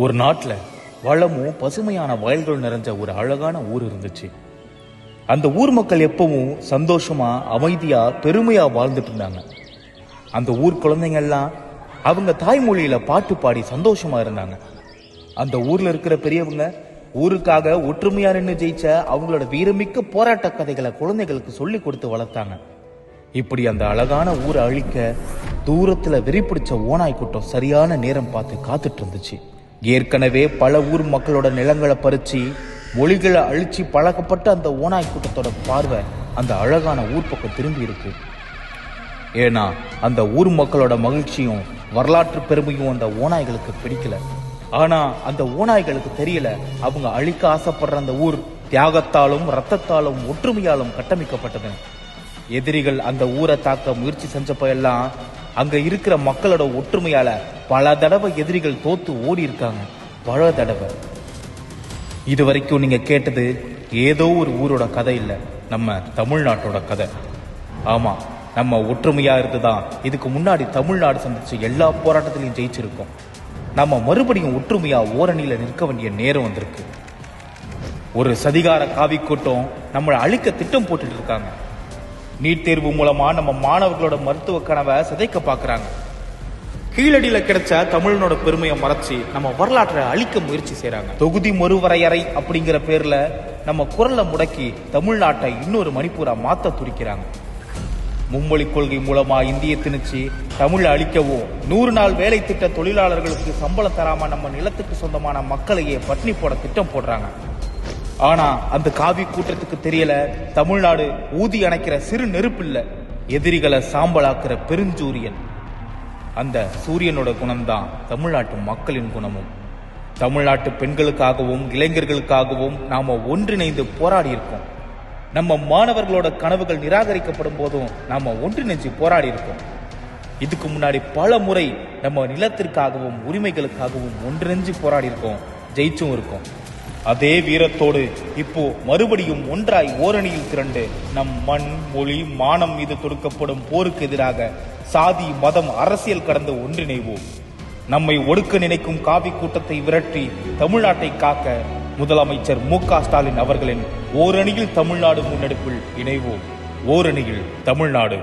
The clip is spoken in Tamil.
ஒரு நாட்டில் வளமும் பசுமையான வயல்கள் நிறைஞ்ச ஒரு அழகான ஊர் இருந்துச்சு. அந்த ஊர் மக்கள் எப்பவும் சந்தோஷமா, அமைதியா, பெருமையா வாழ்ந்துட்டு இருந்தாங்க. அந்த ஊர் குழந்தைங்க எல்லாம் அவங்க தாய்மொழியில பாட்டு பாடி சந்தோஷமா இருந்தாங்க. அந்த ஊர்ல இருக்கிற பெரியவங்க ஊருக்காக ஒற்றுமையா நின்று ஜெயிச்ச அவங்களோட வீரமிக்க போராட்ட கதைகளை குழந்தைகளுக்கு சொல்லி கொடுத்து வளர்த்தாங்க. இப்படி அந்த அழகான ஊரை அழிக்க தூரத்துல வெறிப்பிடிச்ச ஓநாய் கூட்டம் சரியான நேரம் பார்த்து காத்துட்டு இருந்துச்சு. ஏற்கனவே பல ஊர் மக்களோட நிலங்களை பறிச்சு மொழிகளை அழிச்சு பழக்கப்பட்ட அந்த ஓநாய் கூட்டத்தோட பார்வை அந்த அழகான ஊர் பக்கம் திரும்பி இருக்கு. ஏன்னா அந்த ஊர் மக்களோட மகிழ்ச்சியும் வரலாற்று பெருமையும் அந்த ஓநாய்களுக்கு பிடிக்கல. ஆனா அந்த ஓநாய்களுக்கு தெரியல, அவங்க அழிக்க ஆசைப்படுற அந்த ஊர் தியாகத்தாலும் ரத்தத்தாலும் ஒற்றுமையாலும் கட்டமைக்கப்பட்டது. எதிரிகள் அந்த ஊரை தாக்க முயற்சி செஞ்சப்ப எல்லாம் அங்க இருக்கிற மக்களோட ஒற்றுமையால பல தடவை எதிரிகள் தோத்து ஓடி இருக்காங்க. பல தடவை. இது வரைக்கும் நீங்க கேட்டது ஏதோ ஒரு ஊரோட கதை இல்ல, நம்ம தமிழ்நாட்டோட கதை. ஆமா, நம்ம ஒற்றுமையா இருந்துதான் இதுக்கு முன்னாடி தமிழ்நாடு சந்திச்ச எல்லா போராட்டத்திலையும் ஜெயிச்சிருக்கோம். நம்ம மறுபடியும் ஒற்றுமையா ஓரணியில நிற்க வேண்டிய நேரம் வந்திருக்கு. ஒரு சதிகார காவி கூட்டம் நம்மளை அழிக்க திட்டம் போட்டுட்டு இருக்காங்க. நீட் தேர்வு மூலமா நம்ம மாணவர்களோட மருத்துவ கனவை சிதைக்க பாக்குறாங்க. கீழடியில கிடைச்ச தமிழனோட பெருமையை மறைச்சு நம்ம வரலாற்றை அழிக்க முயற்சி செய்யறாங்க. தொகுதி மறுவரையறை அப்படிங்கிற பேர்ல நம்ம குரலை முடக்கி தமிழ்நாட்டை இன்னொரு மணிப்பூரா மாத்த துடிக்கிறாங்க. மும்மொழி கொள்கை மூலமா இந்திய திணிச்சு தமிழை அழிக்கவும் 100 நாள் வேலை திட்ட தொழிலாளர்களுக்கு சம்பளம் தராம நம்ம நிலத்துக்கு சொந்தமான மக்களையே பட்டினி போட திட்டம் போடுறாங்க. ஆனா அந்த காவி கூட்டத்துக்கு தெரியல, தமிழ்நாடு ஊதி அணைக்கிற சிறு நெருப்பு இல்ல, எதிரிகளை சாம்பலாக்குற பெருஞ்சூரியன். அந்த சூரியனோட குணம்தான் தமிழ்நாட்டு மக்களின் குணமும். தமிழ்நாட்டு பெண்களுக்காகவும் இளைஞர்களுக்காகவும் நாம ஒன்றிணைந்து போராடி இருக்கோம். நம்ம மாணவர்களோட கனவுகள் நிராகரிக்கப்படும் போதும் நாம ஒன்றிணைஞ்சு போராடி இருக்கோம். இதுக்கு முன்னாடி பல முறை நம்ம நிலத்திற்காகவும் உரிமைகளுக்காகவும் ஒன்றிணைஞ்சு போராடி இருக்கோம், ஜெயிச்சும் இருக்கோம். அதே வீரத்தோடு இப்போ மறுபடியும் ஒன்றாய் ஓரணியில் திரண்டு நம் மண், மொழி, மானம் மீது தொடுக்கப்படும் போருக்கு எதிராக சாதி, மதம், அரசியல் கடந்து ஒன்றிணைவோம். நம்மை ஒடுக்க நினைக்கும் காவி கூட்டத்தை விரட்டி தமிழ்நாட்டை காக்க முதலமைச்சர் மு.க.ஸ்டாலின் அவர்களின் ஓரணியில் தமிழ்நாடு முன்னெடுப்பில் இணைவோம். ஓரணியில் தமிழ்நாடு.